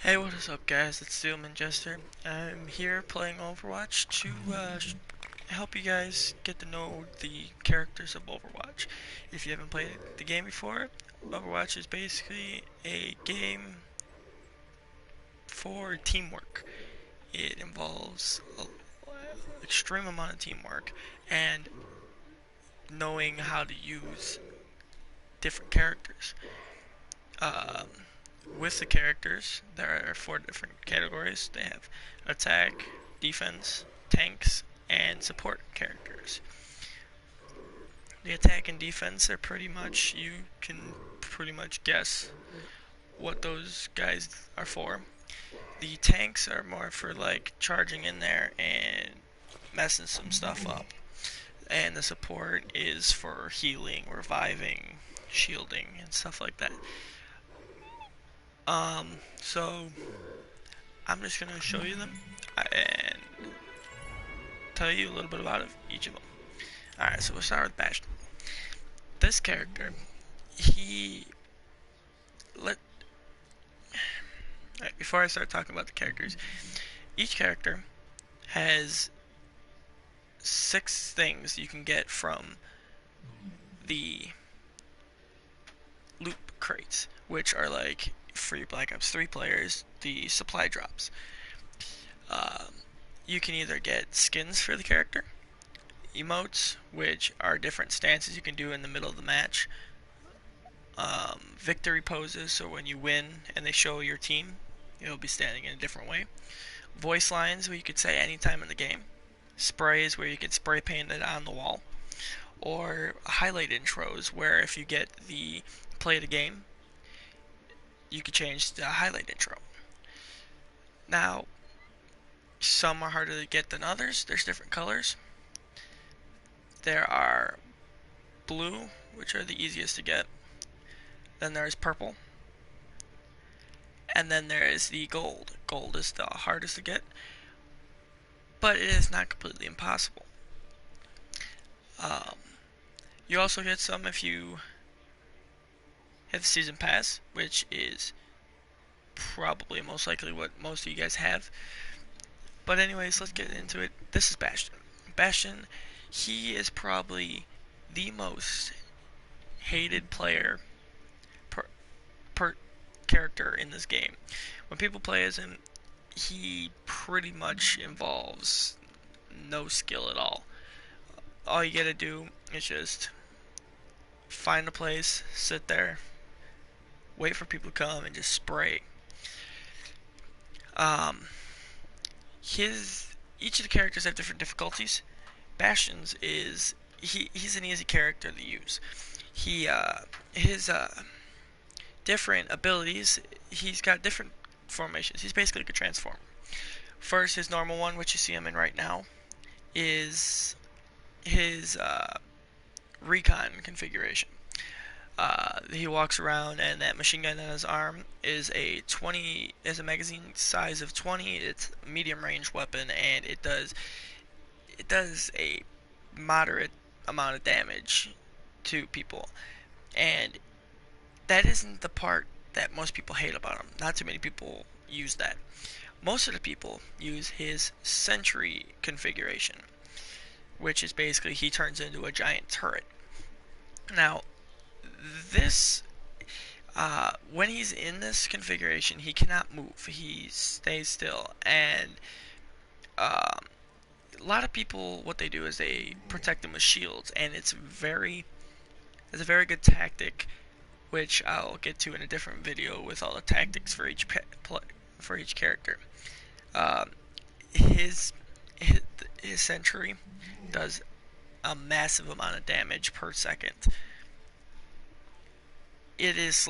Hey, what is up, guys? It's Steelman Jester. I'm here playing Overwatch to help you guys get to know the characters of Overwatch. If you haven't played the game before, Overwatch is basically a game for teamwork. It involves an extreme amount of teamwork and knowing how to use different characters. Um, with the characters, there are four different categories. They have attack, defense, tanks, and support characters. The attack and defense are pretty much, you can pretty much guess what those guys are for. The tanks are more for like charging in there and messing some stuff up. And the support is for healing, reviving, shielding, and stuff like that. So I'm just gonna show you them and tell you a little bit about each of them. Alright, so we'll start with Bastion. This character, he let right, before I start talking about the characters, each character has 6 things you can get from the loot crates, which are like free Black Ops 3 players, the supply drops. Um, you can either get skins for the character, emotes, which are different stances you can do in the middle of the match, victory poses, so when you win and they show your team, you'll be standing in a different way. Voice lines, where you could say anytime in the game. Sprays, where you can spray paint it on the wall. Or highlight intros, where if you get the play of the game, you could change the highlight intro. Now, some are harder to get than others. There's different colors. There are blue, which are the easiest to get. Then there's purple. And then there is the gold. Gold is the hardest to get, but it is not completely impossible. Um, you also get some if you have the season pass, which is probably most likely what most of you guys have. But anyways, let's get into it. This is Bastion. Bastion, he is probably the most hated player per, per character in this game. When people play as him, he pretty much involves no skill at all. All you gotta do is just find a place, sit there, wait for people to come, and just spray. Um, his each of the characters have different difficulties. Bastion's is he's an easy character to use. He his different abilities. He's got different formations. He's basically like a transformer. First, his normal one, which you see him in right now, is his recon configuration. He walks around, and that machine gun on his arm is a magazine size of 20. It's a medium range weapon, and it does a moderate amount of damage to people. And that isn't the part that most people hate about him. Not too many people use that. Most of the people use his sentry configuration, which is basically he turns into a giant turret. Now, this when he's in this configuration, he cannot move. He stays still, and um, a lot of people, what they do is they protect him with shields, and it's a very good tactic, which I'll get to in a different video with all the tactics for for each character. Um, his, his his sentry does a massive amount of damage per second. It is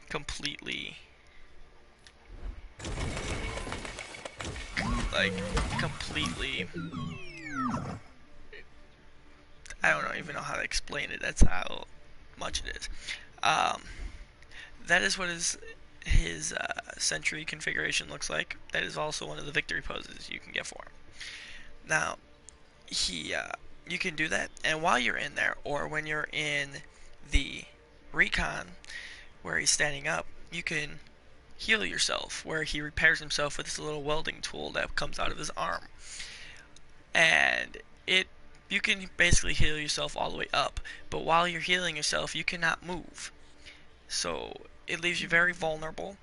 completely like completely I don't even know how to explain it. That's how much it is. Um, that is what his sentry configuration looks like. That is also one of the victory poses you can get for him. Now, he you can do that, and while you're in there, or when you're in the recon where he's standing up, you can heal yourself, where he repairs himself with this little welding tool that comes out of his arm. And it you can basically heal yourself all the way up, but while you're healing yourself, you cannot move. So it leaves you very vulnerable,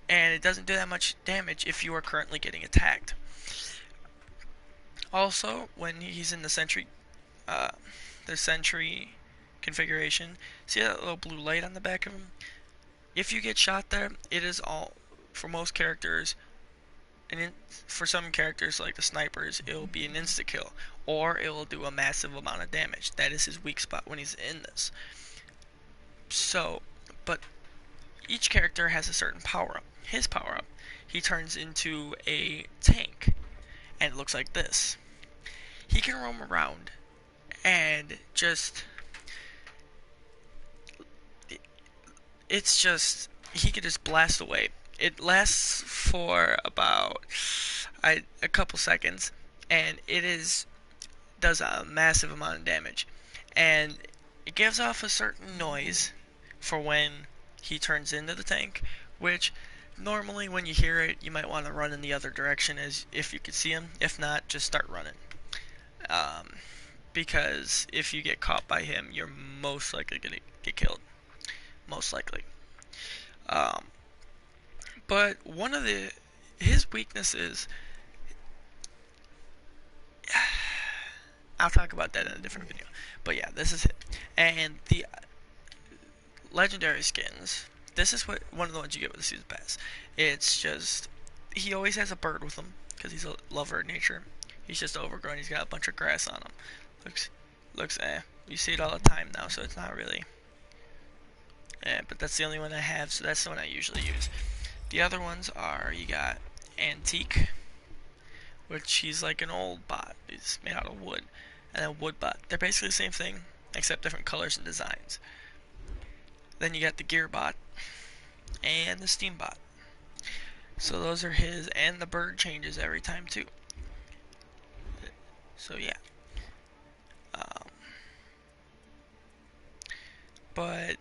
and it doesn't do that much damage if you are currently getting attacked. Also, when he's in uh, the sentry configuration, see that little blue light on the back of him? If you get shot there, it is all, for most characters, for some characters like the snipers, it will be an insta kill, or it will do a massive amount of damage. That is his weak spot when he's in this. So, but each character has a certain power up. His power up, he turns into a tank, and it looks like this. He can roam around and just, it's just, he can just blast away. It lasts for about a couple seconds, and does a massive amount of damage, and it gives off a certain noise for when he turns into the tank, which normally when you hear it, you might want to run in the other direction as if you could see him. If not, just start running. Because if you get caught by him, you're most likely going to get killed. Most likely. Um, but one of his weaknesses, I'll talk about that in a different video. But yeah, this is it. And the legendary skins, this is one of the ones you get with the season pass. It's just, he always has a bird with him because he's a lover of nature. He's just overgrown. He's got a bunch of grass on him. Looks You see it all the time now, so it's not really. But that's the only one I have, so that's the one I usually use. The other ones are, you got Antique, which he's like an old bot. He's made out of wood. And then Wood bot. They're basically the same thing, except different colors and designs. Then you got the Gear bot and the Steam bot. So those are his, and the bird changes every time too. So yeah. But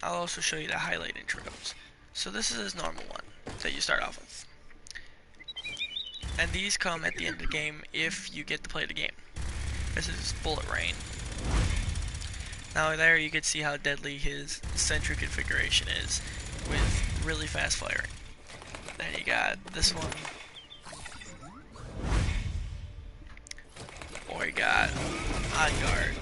I'll also show you the highlight intros. So this is his normal one that you start off with. And these come at the end of the game if you get to play the game. This is Bullet Rain. Now there you can see how deadly his sentry configuration is with really fast firing. Then you got this one. Or you got On Guard.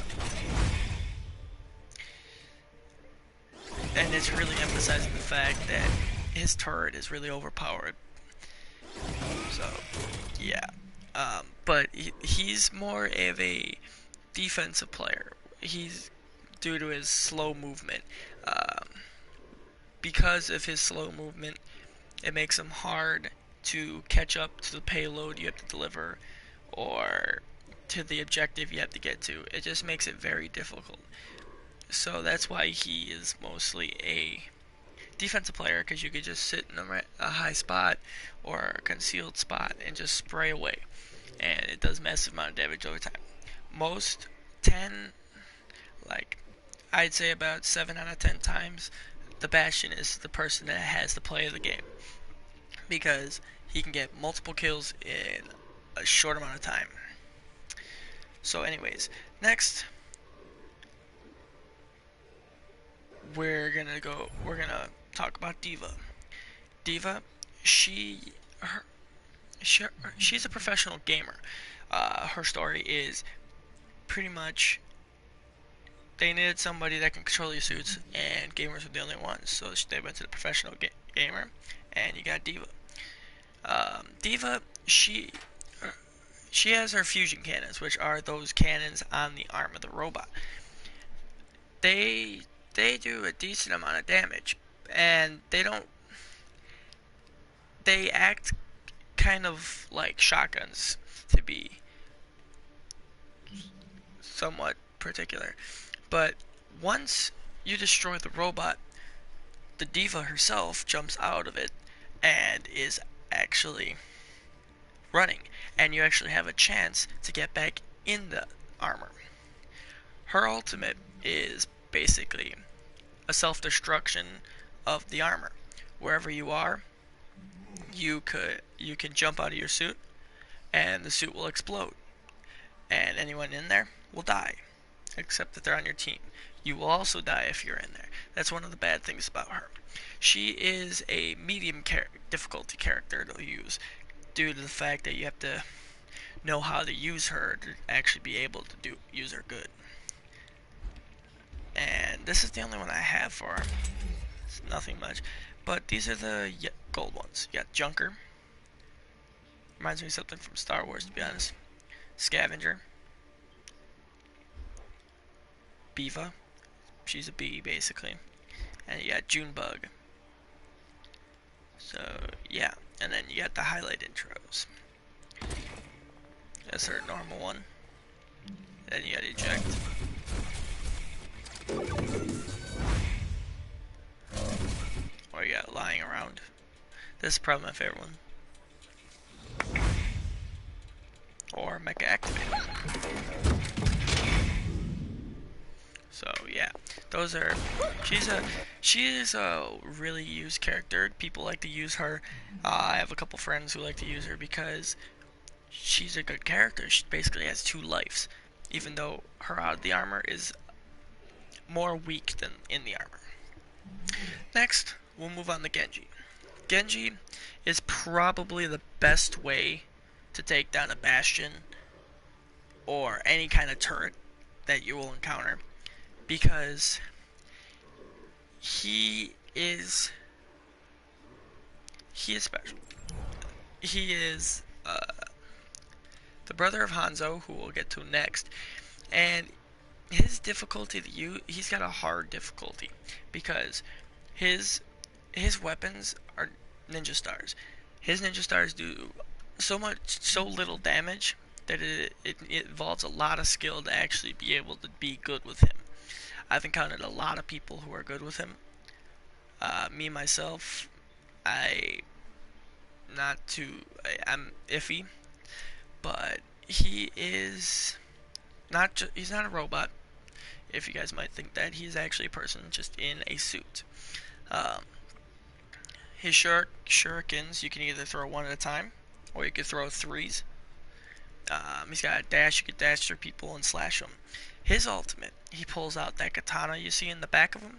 And it's really emphasizing the fact that his turret is really overpowered. So, yeah. But he's more of a defensive player. He's due to his slow movement. Because of his slow movement, it makes him hard to catch up to the payload you have to deliver or to the objective you have to get to. It just makes it very difficult. So that's why he is mostly a defensive player, because you could just sit in a high spot or a concealed spot and just spray away, and it does massive amount of damage over time. Most 10, like I'd say about 7 out of 10 times, the Bastion is the person that has the play of the game, because he can get multiple kills in a short amount of time. So anyways, next we're gonna talk about Diva. Diva, she's a professional gamer. Her story is pretty much they needed somebody that can control these suits, and gamers were the only ones, so they went to the professional gamer, and you got Diva. Diva, she has her fusion cannons, which are those cannons on the arm of the robot. They do a decent amount of damage, and they act kind of like shotguns, to be somewhat particular. But once you destroy the robot, the Diva herself jumps out of it and is actually running, and you actually have a chance to get back in the armor. Her ultimate is basically a self-destruction of the armor, wherever you are, you can jump out of your suit, and the suit will explode, and anyone in there will die, except that they're on your team. You will also die if you're in there. That's one of the bad things about her. She is a medium difficulty character to use, due to the fact that you have to know how to use her to actually be able to use her good. And this is the only one I have for her. It's nothing much. But these are the gold ones. You got Junker. Reminds me of something from Star Wars, to be honest. Scavenger. Beeva. She's a bee, basically. And you got Junebug. So, yeah. And then you got the highlight intros. That's her normal one. Then you got Eject. Or you got Lying Around. This is probably my favorite one. Or Mecha Activate. So yeah, those are. She is a really used character. People like to use her. I have a couple friends who like to use her because she's a good character. She basically has 2 lives, even though her out of the armor is more weak than in the armor. Next, we'll move on to Genji. Genji is probably the best way to take down a Bastion or any kind of turret that you will encounter, because he is special. He is the brother of Hanzo, who we'll get to next, and his difficulty he's got a hard difficulty because his weapons are ninja stars. His ninja stars do so little damage that it involves a lot of skill to actually be able to be good with him. I've encountered a lot of people who are good with him. Me myself, I'm iffy, but he is he's not a robot. If you guys might think that, he's actually a person just in a suit. His shurikens, you can either throw one at a time, or you could throw 3s. He's got a dash, you could dash through people and slash them. His ultimate, he pulls out that katana you see in the back of him,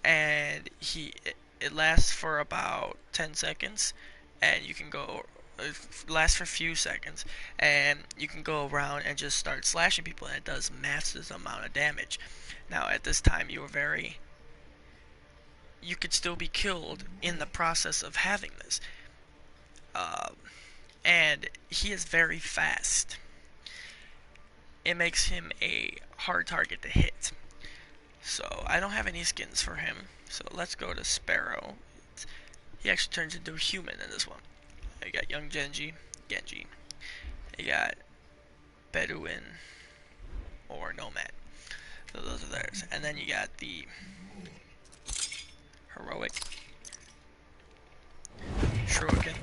and it lasts for about 10 seconds, and you can go, it lasts for a few seconds, and you can go around and just start slashing people, and it does massive amount of damage. Now, at this time, you could still be killed in the process of having this. And he is very fast. It makes him a hard target to hit. So I don't have any skins for him. So let's go to Sparrow. He actually turns into a human in this one. You got Young Genji. You got Bedouin or Nomad. So those are theirs. And then you got the Heroic Shuriken.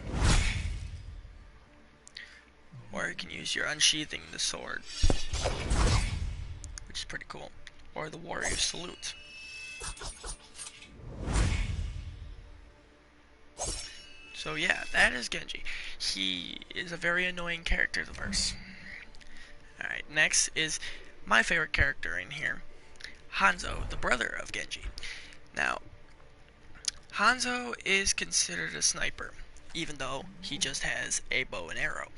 Or you can use your Unsheathing the Sword, which is pretty cool. Or the Warrior Salute. So yeah, that is Genji. He is a very annoying character to verse. Alright, next is my favorite character in here, Hanzo, the brother of Genji. Now, Hanzo is considered a sniper, even though he just has a bow and arrow.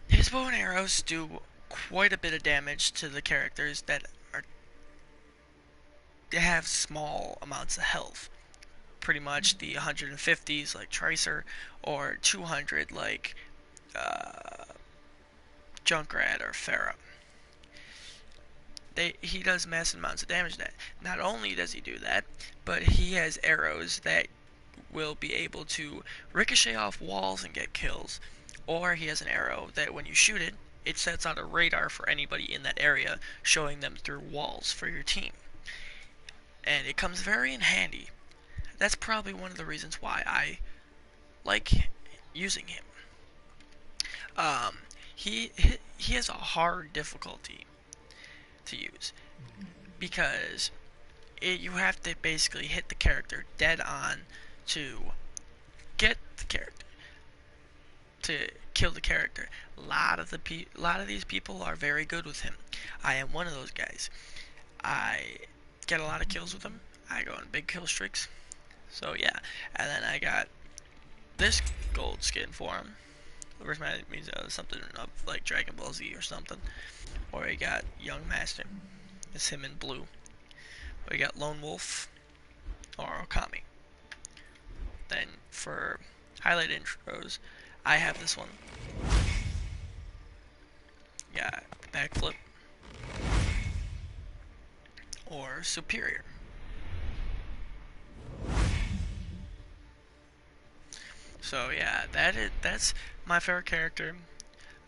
His bow and arrows do quite a bit of damage to the characters that have small amounts of health. Pretty much the 150s like Tracer, or 200 like Junkrat or Pharah. He does massive amounts of damage to that. Not only does he do that, but he has arrows that will be able to ricochet off walls and get kills. Or he has an arrow that when you shoot it, it sets out a radar for anybody in that area, showing them through walls for your team. And it comes very in handy. That's probably one of the reasons why I like using him. He has a hard difficulty to use, because you have to basically hit the character dead on to get the character, to kill the character. A lot of these people are very good with him. I am one of those guys. I get a lot of kills with him. I go on big kill streaks. So yeah, and then I got this gold skin for him. Which means something of like Dragon Ball Z or something. Or we got Young Master. It's him in blue. Or we got Lone Wolf or Okami. Then for highlight intros, I have this one. Yeah, backflip or superior. So yeah, that's my favorite character.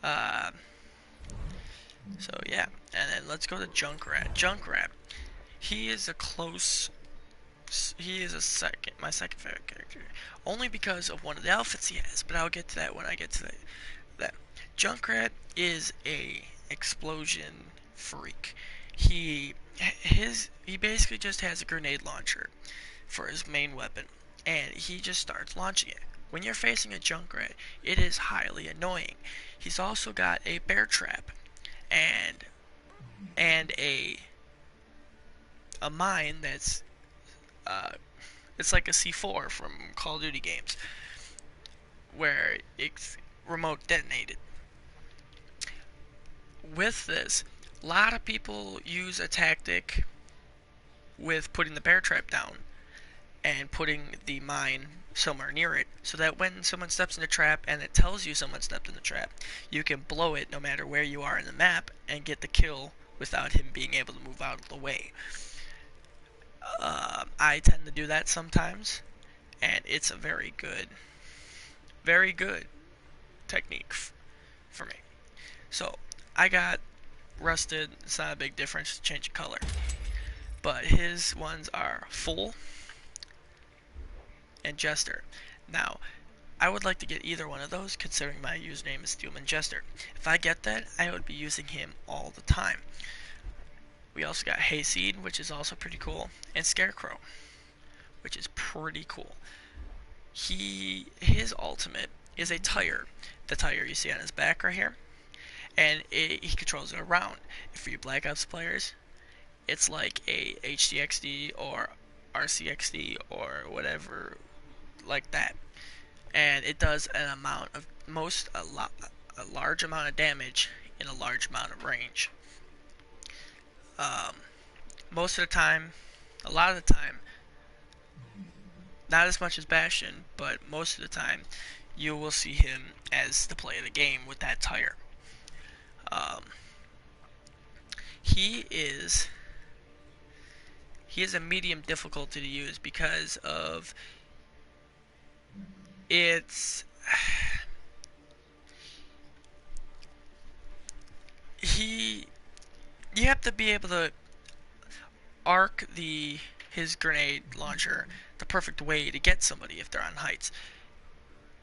Uh, so yeah, and then let's go to Junkrat. Junkrat, he is a close. He is my second favorite character, only because of one of the outfits he has. But I'll get to that when I get to that. Junkrat is a explosion freak. He basically just has a grenade launcher for his main weapon, and he just starts launching it. When you're facing a Junkrat, it is highly annoying. He's also got a bear trap and a mine that's it's like a C4 from Call of Duty games where it's remote detonated. With this, a lot of people use a tactic with putting the bear trap down and putting the mine somewhere near it, so that when someone steps in the trap and it tells you someone stepped in the trap, you can blow it no matter where you are in the map and get the kill without him being able to move out of the way. I tend to do that sometimes, and it's a very good technique for me. So I got rusted. It's not a big difference, change of color, but his ones are full and Jester. Now, I would like to get either one of those, considering my username is Steelman Jester. If I get that, I would be using him all the time. We also got Hayseed, which is also pretty cool, and Scarecrow, which is pretty cool. His ultimate is a tire. The tire you see on his back right here, and he controls it around. For you Black Ops players, it's like a HDXD or RCXD or whatever like that, and it does an amount of a large amount of damage in a large amount of range. Most of the time, a lot of the time, not as much as Bastion, but most of the time, you will see him as the play of the game with that tire. Um, he is a medium difficulty to use because of its you have to be able to arc his grenade launcher the perfect way to get somebody if they're on heights.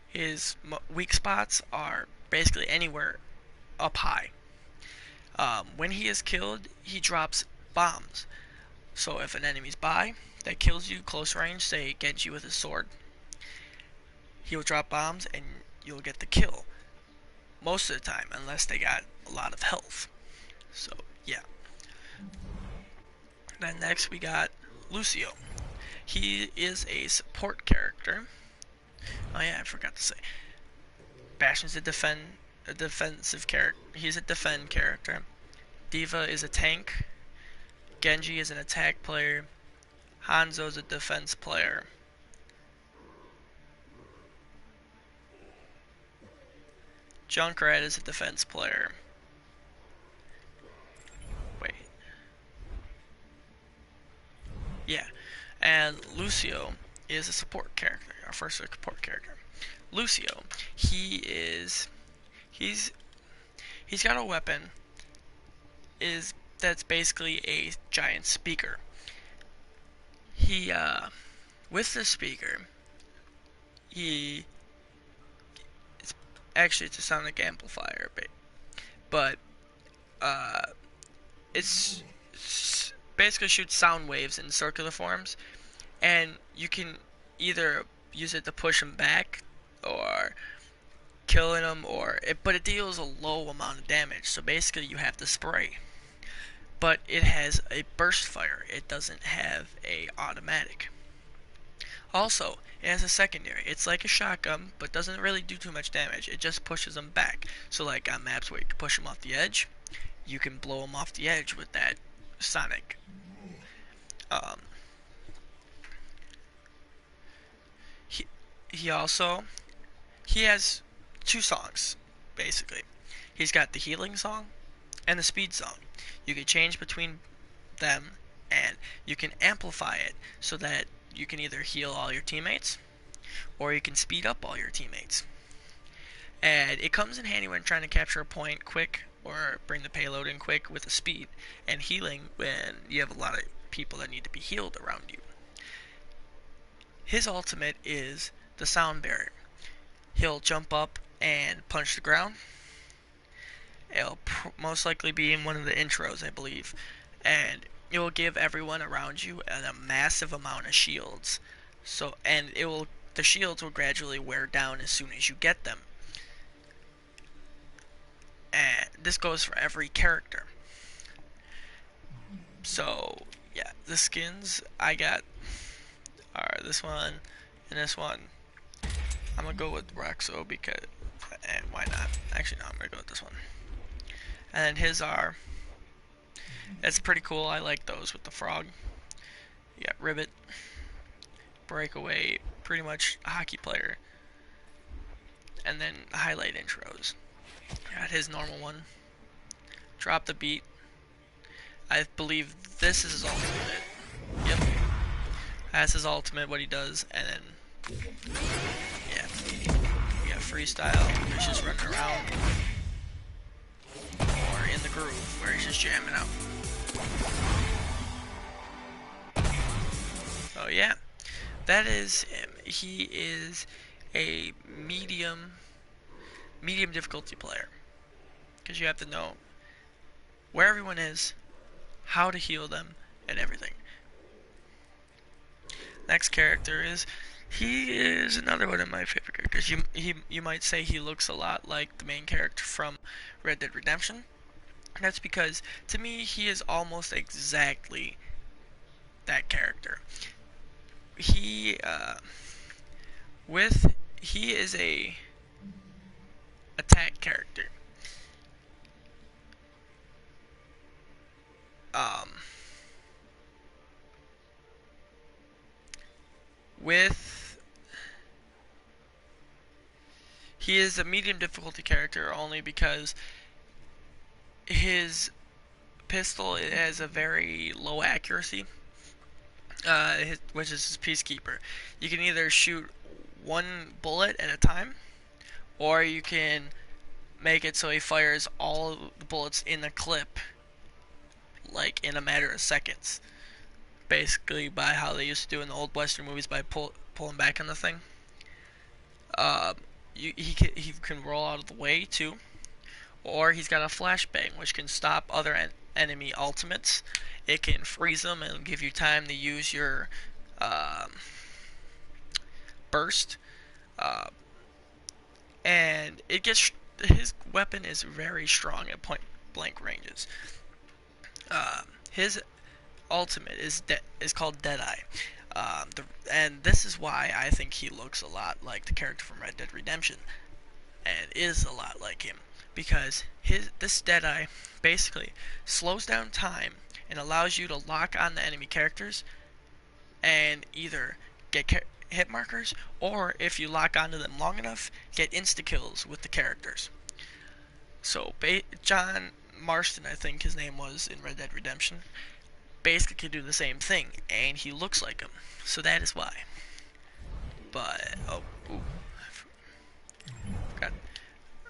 His weak spots are basically anywhere up high. When he is killed, he drops bombs. So if an enemy's by that kills you close range, say Genji with his sword, he'll drop bombs and you'll get the kill. Most of the time, unless they got a lot of health. So, yeah. Then next we got Lucio. He is a support character. Oh yeah, I forgot to say. Bastion's a defensive character. He's a defend character. D.Va is a tank. Genji is an attack player. Hanzo's a defense player. Junkrat is a defense player. Wait. Yeah. And Lucio is a support character. Our first support character. Lucio, he's got a weapon that's basically a giant speaker. He with the speaker, it's a sonic amplifier, but it's basically shoots sound waves in circular forms, and you can either use it to push him back or killing him, but it deals a low amount of damage. So basically, you have to spray. But it has a burst fire. It doesn't have a automatic. Also, it has a secondary. It's like a shotgun, but doesn't really do too much damage. It just pushes them back. So like on maps where you can push them off the edge, you can blow them off the edge with that sonic. Um, he, he also, he has two songs, basically. He's got the healing song and the speed song. You can change between them, and you can amplify it so that you can either heal all your teammates or you can speed up all your teammates. And it comes in handy when trying to capture a point quick or bring the payload in quick with the speed, and healing when you have a lot of people that need to be healed around you. His ultimate is the sound barrier. He'll jump up and punch the ground. It'll most likely be in one of the intros, I believe, and it will give everyone around you a massive amount of shields. And the shields will gradually wear down as soon as you get them. And this goes for every character. So yeah, the skins I got are this one and this one. I'm gonna go with Rexo because, and why not? Actually, no, I'm gonna go with this one. And then his are, it's pretty cool. I like those with the frog. You got Ribbit, Breakaway, pretty much a hockey player. And then highlight intros. Got his normal one. Drop the beat. I believe this is his ultimate. Yep. That's his ultimate, what he does. And then, yeah. We got freestyle, which is running around. Or in the groove, where he's just jamming out. So yeah. That is him. He is a medium difficulty player. Because you have to know where everyone is, how to heal them, and everything. Next character he is another one of my favorite characters. You might say he looks a lot like the main character from Red Dead Redemption. That's because to me he is almost exactly that character. He is a attack character. He is a medium difficulty character only because his pistol has a very low accuracy, which is his Peacekeeper. You can either shoot one bullet at a time, or you can make it so he fires all the bullets in the clip, like in a matter of seconds. Basically, by how they used to do in the old Western movies, by pulling back on the thing. He can roll out of the way too, or he's got a flashbang, which can stop other enemy ultimates. It can freeze them and give you time to use your burst. And his weapon is very strong at point blank ranges. His ultimate is called Deadeye. And this is why I think he looks a lot like the character from Red Dead Redemption, and is a lot like him, because this Deadeye basically slows down time and allows you to lock on the enemy characters and either get hit markers, or if you lock onto them long enough, get insta kills with the characters. So John Marston, I think his name was in Red Dead Redemption, basically can do the same thing, and he looks like him, so that is why. But forgot.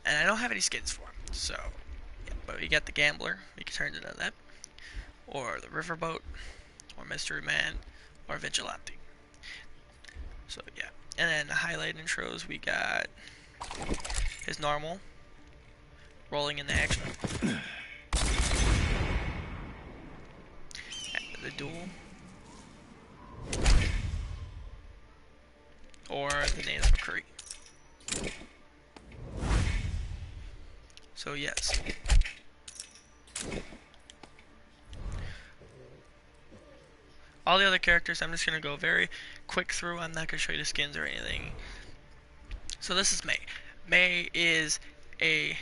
And I don't have any skins for him, so yeah. But we got the Gambler, we can turn into that, or the Riverboat, or Mystery Man, or Vigilante. So yeah, and then the highlight intros, we got his normal, rolling in the action. The duel, or the native McCree. So yes. All the other characters I'm just going to go very quick through. I'm not going to show you the skins or anything. So this is Mei. Mei is a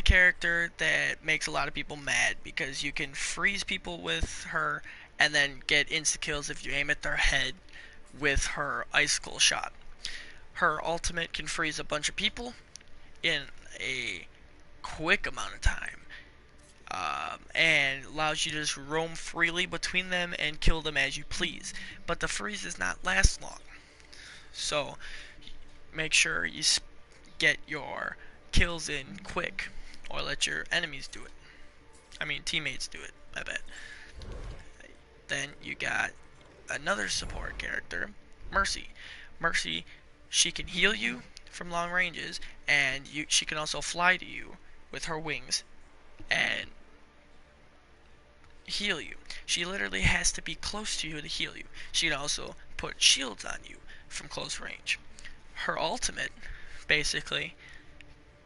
character that makes a lot of people mad because you can freeze people with her and then get insta kills if you aim at their head with her icicle shot. Her ultimate can freeze a bunch of people in a quick amount of time, and allows you to just roam freely between them and kill them as you please. But the freeze does not last long, so make sure you get your kills in quick, or let your enemies do it. I mean, teammates do it, I bet. Then you got another support character, Mercy. Mercy, she can heal you from long ranges, and she can also fly to you with her wings and heal you. She literally has to be close to you to heal you. She can also put shields on you from close range. Her ultimate, basically,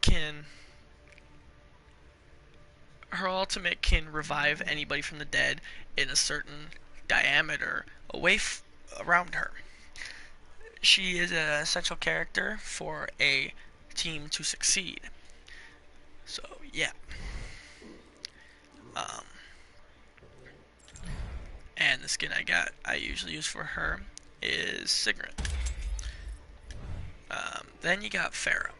can revive anybody from the dead in a certain diameter away around her. She is an essential character for a team to succeed. So yeah. And the skin I usually use for her is Sigrid. Then you got Pharah.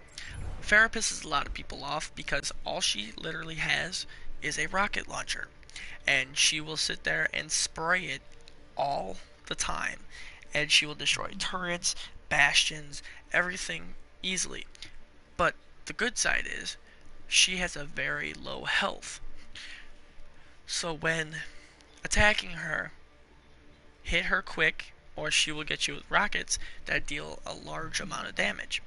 Pharah pisses a lot of people off because all she literally has is a rocket launcher, and she will sit there and spray it all the time, and she will destroy turrets, bastions, everything easily. But the good side is she has a very low health, so when attacking her, hit her quick, or she will get you with rockets that deal a large amount of damage.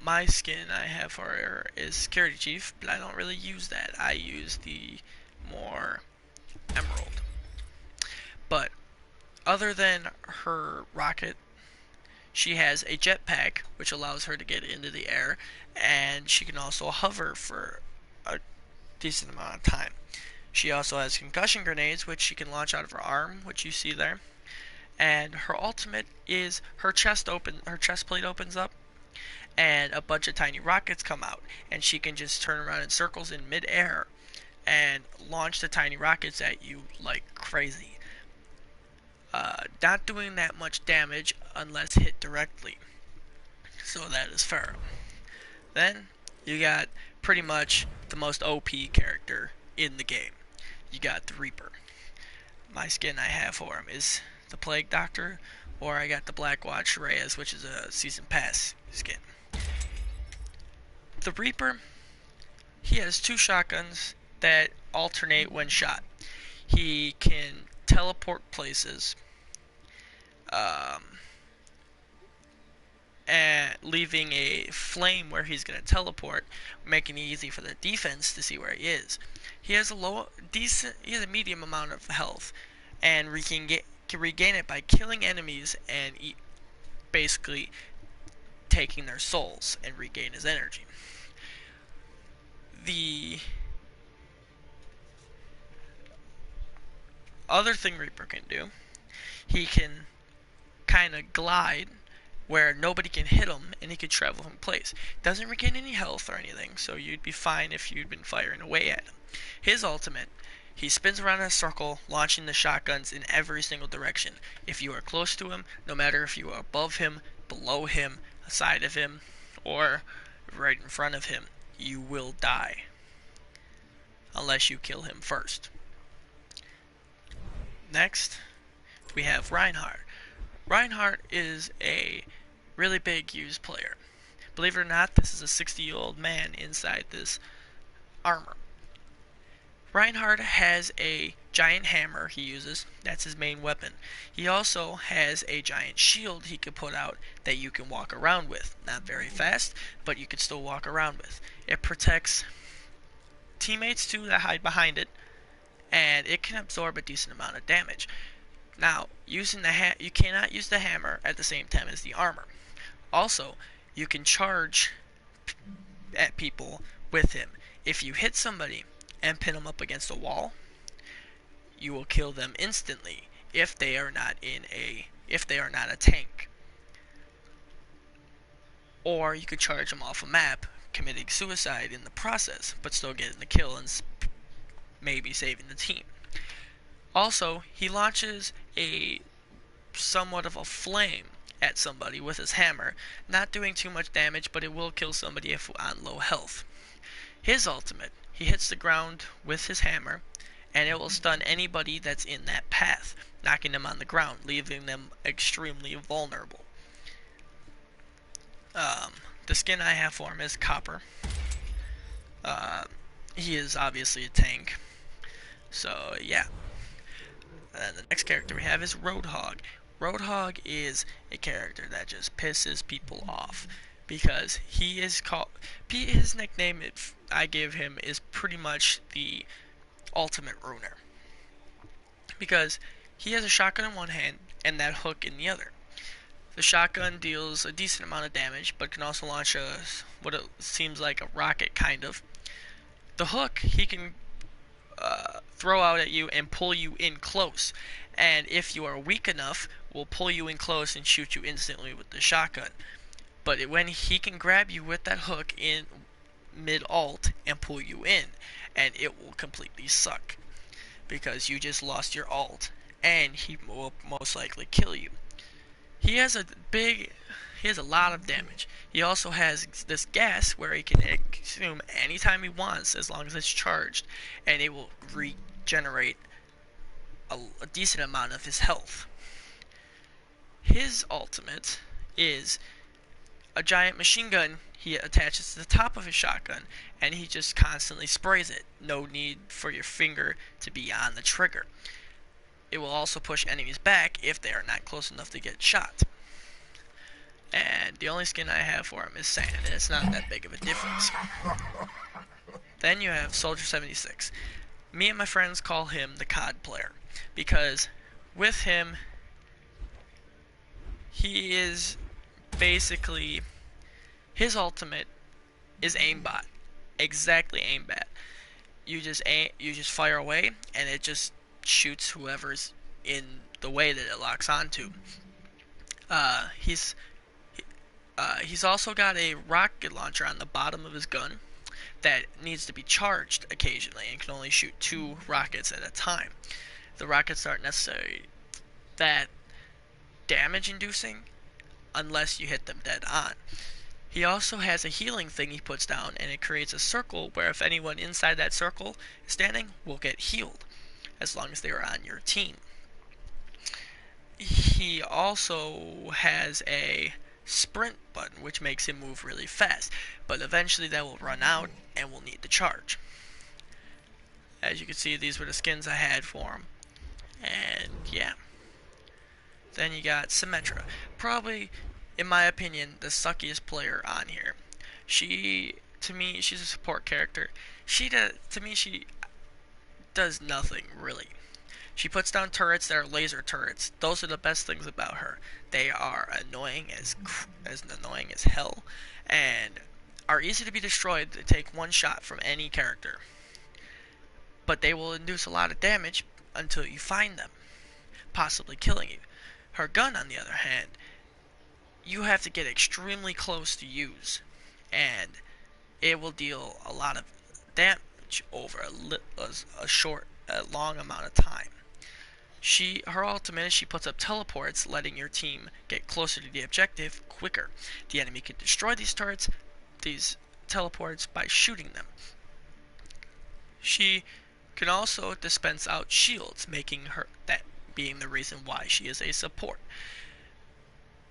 My skin I have for her is Security Chief, but I don't really use that. I use the more Emerald. But other than her rocket, she has a jetpack, which allows her to get into the air, and she can also hover for a decent amount of time. She also has concussion grenades, which she can launch out of her arm, which you see there. And her ultimate is her chest plate opens up, and a bunch of tiny rockets come out, and she can just turn around in circles in mid-air and launch the tiny rockets at you like crazy. Not doing that much damage unless hit directly. So that is Pharah. Then you got pretty much the most OP character in the game. You got the Reaper. My skin I have for him is the Plague Doctor, or I got the Blackwatch Reyes, which is a Season Pass skin. The Reaper, he has two shotguns that alternate when shot. He can teleport places, and leaving a flame where he's going to teleport, making it easy for the defense to see where he is. He has a medium amount of health, and can regain it by killing enemies and basically taking their souls and regain his energy. The other thing Reaper can do, he can kind of glide where nobody can hit him, and he can travel from place. Doesn't regain any health or anything, so you'd be fine if you'd been firing away at him. His ultimate, he spins around in a circle, launching the shotguns in every single direction. If you are close to him, no matter if you are above him, below him, aside of him, or right in front of him, you will die. Unless you kill him first. Next, we have Reinhardt. Reinhardt is a really big used player. Believe it or not, this is a 60-year-old man inside this armor. Reinhardt has a giant hammer he uses. That's his main weapon. He also has a giant shield he can put out that you can walk around with. Not very fast, but you can still walk around with. It protects teammates too that hide behind it, and it can absorb a decent amount of damage. Now, you cannot use the hammer at the same time as the armor. Also, you can charge at people with him. If you hit somebody and pin them up against a wall, you will kill them instantly if they are not a tank. Or you could charge them off a map, committing suicide in the process, but still getting the kill and maybe saving the team. Also, he launches a somewhat of a flame at somebody with his hammer, not doing too much damage, but it will kill somebody if on low health. His ultimate, he hits the ground with his hammer, and it will stun anybody that's in that path, knocking them on the ground, leaving them extremely vulnerable. The skin I have for him is Copper. He is obviously a tank, so yeah. And the next character we have is Roadhog. Roadhog is a character that just pisses people off because he is called. His nickname I give him is pretty much the ultimate ruiner because he has a shotgun in one hand and that hook in the other. The shotgun deals a decent amount of damage, but can also launch what it seems like a rocket, kind of. The hook he can throw out at you and pull you in close, and if you are weak enough, will pull you in close and shoot you instantly with the shotgun. But when he can grab you with that hook in mid-alt and pull you in, and it will completely suck because you just lost your ult, and he will most likely kill you. He has a lot of damage. He also has this gas where he can consume anytime he wants as long as it's charged, and it will regenerate a decent amount of his health. His ultimate is a giant machine gun he attaches to the top of his shotgun, and he just constantly sprays it. No need for your finger to be on the trigger. It will also push enemies back if they are not close enough to get shot. And the only skin I have for him is Sand, and it's not that big of a difference. Then you have Soldier 76. Me and my friends call him the COD player, because with him, he is basically, his ultimate is aimbot. Exactly aimbot. You just fire away, and it just shoots whoever's in the way that it locks onto. He's also got a rocket launcher on the bottom of his gun that needs to be charged occasionally and can only shoot 2 rockets at a time. The rockets aren't necessarily that damage-inducing unless you hit them dead on. He also has a healing thing he puts down, and it creates a circle where if anyone inside that circle is standing, will get healed, as long as they are on your team. He also has a sprint button, which makes him move really fast, but eventually that will run out and will need to charge. As you can see, these were the skins I had for him, and yeah. Then you got Symmetra, probably, in my opinion, the suckiest player on here. To me, she's a support character. She does nothing really. She puts down turrets that are laser turrets. Those are the best things about her. They are annoying as annoying as hell, and are easy to be destroyed. They take one shot from any character, but they will induce a lot of damage until you find them, possibly killing you. Her gun, on the other hand, you have to get extremely close to use, and it will deal a lot of damage over a long amount of time. Her ultimate is she puts up teleports, letting your team get closer to the objective quicker. The enemy can destroy these teleports by shooting them. She can also dispense out shields, making her that being the reason why she is a support.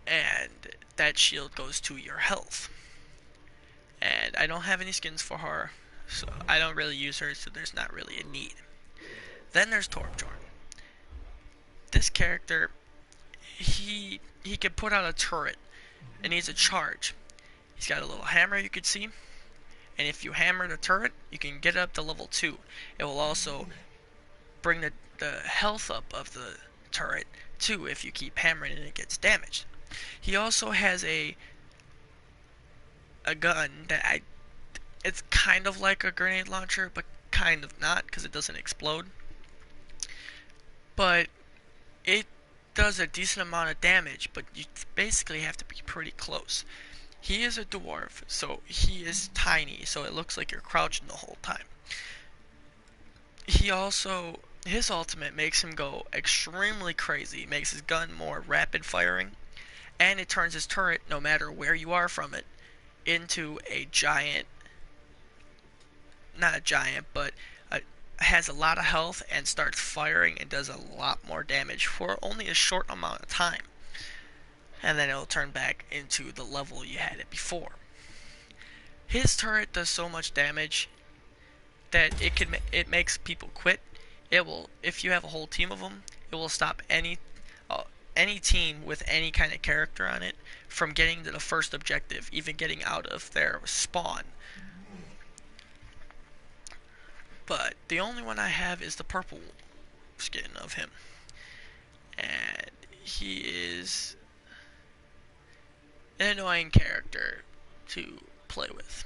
And that shield goes to your health. And I don't have any skins for her, so I don't really use her, so there's not really a need. Then there's Torbjorn. This character, he can put out a turret. It needs a charge. He's got a little hammer you could see, and if you hammer the turret, you can get it up to level 2. It will also bring the health up of the turret too. If you keep hammering it, it gets damaged. He also has a gun that it's kind of like a grenade launcher, but kind of not because it doesn't explode. But it does a decent amount of damage, but you basically have to be pretty close. He is a dwarf, so he is tiny, so it looks like you're crouching the whole time. He also, his ultimate makes him go extremely crazy, makes his gun more rapid firing, and it turns his turret, no matter where you are from it, into a giant, not a giant, but has a lot of health and starts firing and does a lot more damage for only a short amount of time. And then it'll turn back into the level you had it before. His turret does so much damage that it makes people quit. It will, if you have a whole team of them, it will stop any team with any kind of character on it from getting to the first objective, even getting out of their spawn. But the only one I have is the purple skin of him, and he is an annoying character to play with.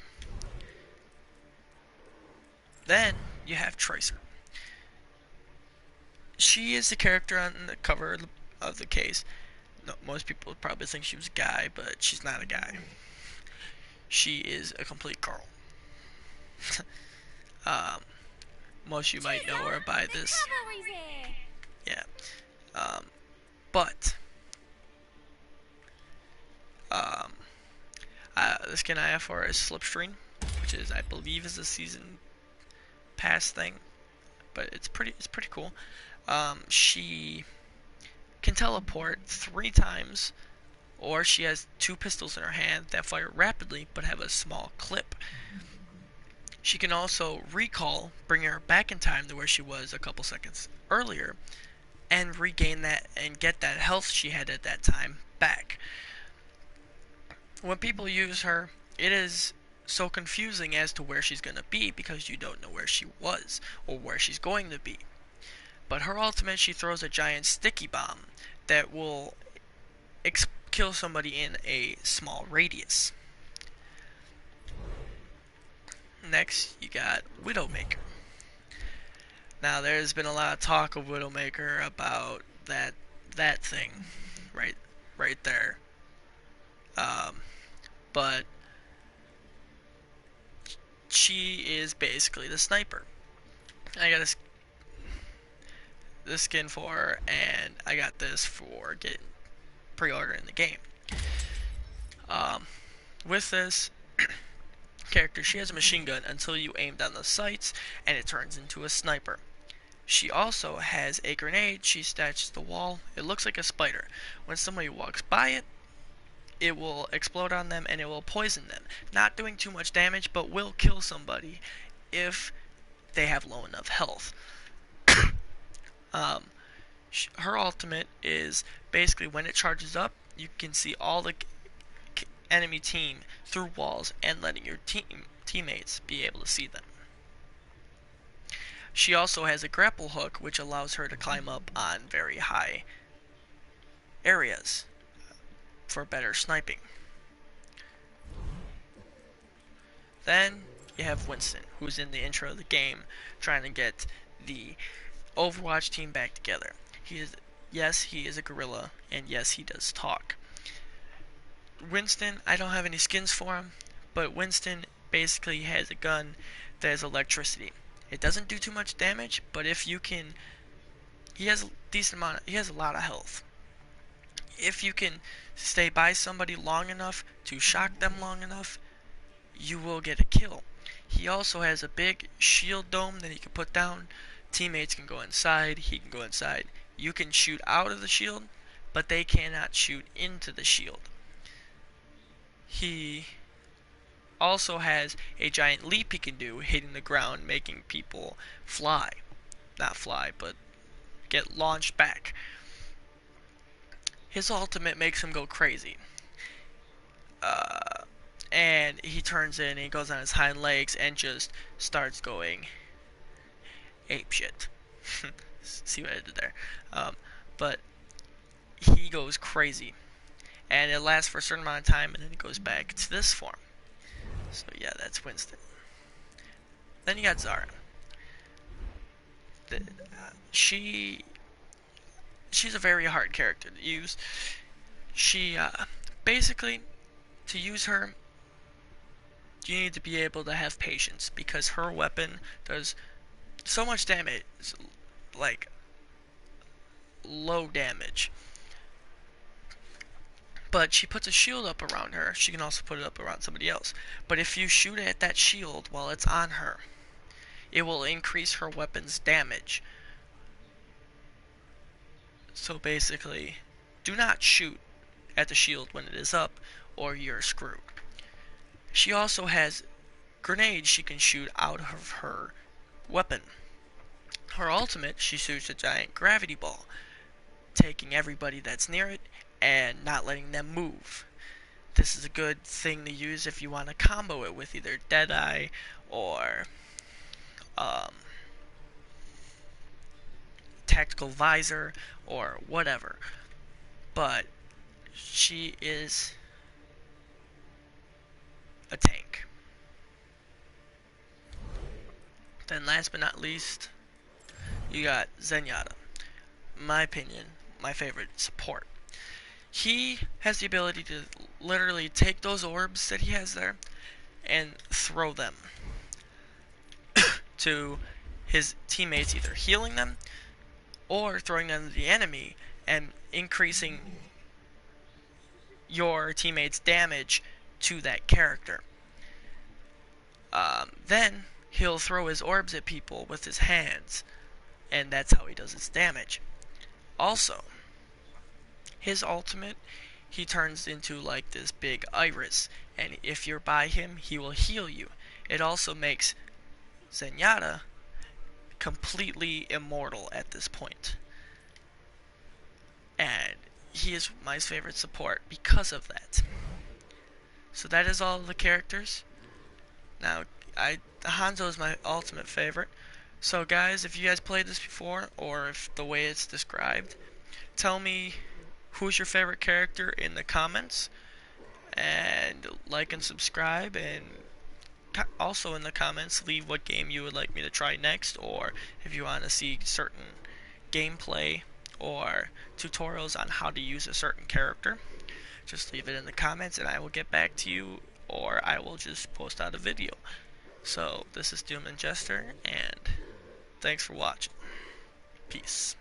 Then you have Tracer. She is the character on the cover of the case. No, most people would probably think she was a guy, but she's not a guy. She is a complete girl. um, most of you might know her by this. Yeah. But the skin I have for her is Slipstream, which is, I believe, is a season pass thing, but it's pretty cool. She can teleport 3 times, or she has 2 pistols in her hand that fire rapidly but have a small clip. She can also recall, bring her back in time to where she was a couple seconds earlier, and regain that and get that health she had at that time back. When people use her, it is so confusing as to where she's going to be because you don't know where she was or where she's going to be. But her ultimate, she throws a giant sticky bomb that will kill somebody in a small radius. Next, you got Widowmaker. Now, there's been a lot of talk of Widowmaker about that thing, right there. But she is basically the sniper. I got this skin for her, and I got this for getting pre-ordering the game. With this character, she has a machine gun until you aim down the sights, and it turns into a sniper. She also has a grenade she stashes the wall. It looks like a spider. When somebody walks by it, it will explode on them and it will poison them. Not doing too much damage, but will kill somebody if they have low enough health. Her ultimate is basically when it charges up, you can see all the enemy team through walls and letting your teammates be able to see them. She also has a grapple hook, which allows her to climb up on very high areas for better sniping. Then you have Winston, who's in the intro of the game, trying to get the Overwatch team back together. Yes, he is a gorilla, and yes, he does talk. Winston, I don't have any skins for him, but Winston basically has a gun that has electricity. It doesn't do too much damage, but if you can, he has a lot of health. If you can stay by somebody long enough to shock them long enough, you will get a kill. He also has a big shield dome that he can put down. Teammates can go inside, he can go inside. You can shoot out of the shield, but they cannot shoot into the shield. He also has a giant leap he can do, hitting the ground, making people fly. Not fly, but get launched back. His ultimate makes him go crazy. And he turns in and he goes on his hind legs and just starts going apeshit. See what I did there? but he goes crazy, and it lasts for a certain amount of time, and then it goes back to this form. So yeah, that's Winston. Then you got Zara. The, she she's a very hard character to use. She basically, to use her, you need to be able to have patience because her weapon does so much damage, like low damage. But she puts a shield up around her. She can also put it up around somebody else. But if you shoot at that shield while it's on her, it will increase her weapon's damage. So basically, do not shoot at the shield when it is up, or you're screwed. She also has grenades she can shoot out of her weapon. Her ultimate, she shoots a giant gravity ball, taking everybody that's near it and not letting them move. This is a good thing to use if you want to combo it with either Deadeye or um, Tactical Visor or whatever. But she is a tank. Then last but not least, you got Zenyatta. In my opinion, my favorite support. He has the ability to literally take those orbs that he has there and throw them to his teammates, either healing them or throwing them to the enemy and increasing your teammates' damage to that character. Then he'll throw his orbs at people with his hands, and that's how he does his damage. Also, his ultimate, he turns into like this big iris, and if you're by him, he will heal you. It also makes Zenyatta completely immortal at this point. And he is my favorite support because of that. So that is all the characters. Now, Hanzo is my ultimate favorite. So guys, if you guys played this before, or if the way it's described, tell me who's your favorite character in the comments, and like and subscribe, and also in the comments leave what game you would like me to try next, or if you want to see certain gameplay or tutorials on how to use a certain character. Just leave it in the comments and I will get back to you, or I will just post out a video. So this is Doom and Jester, and thanks for watching. Peace.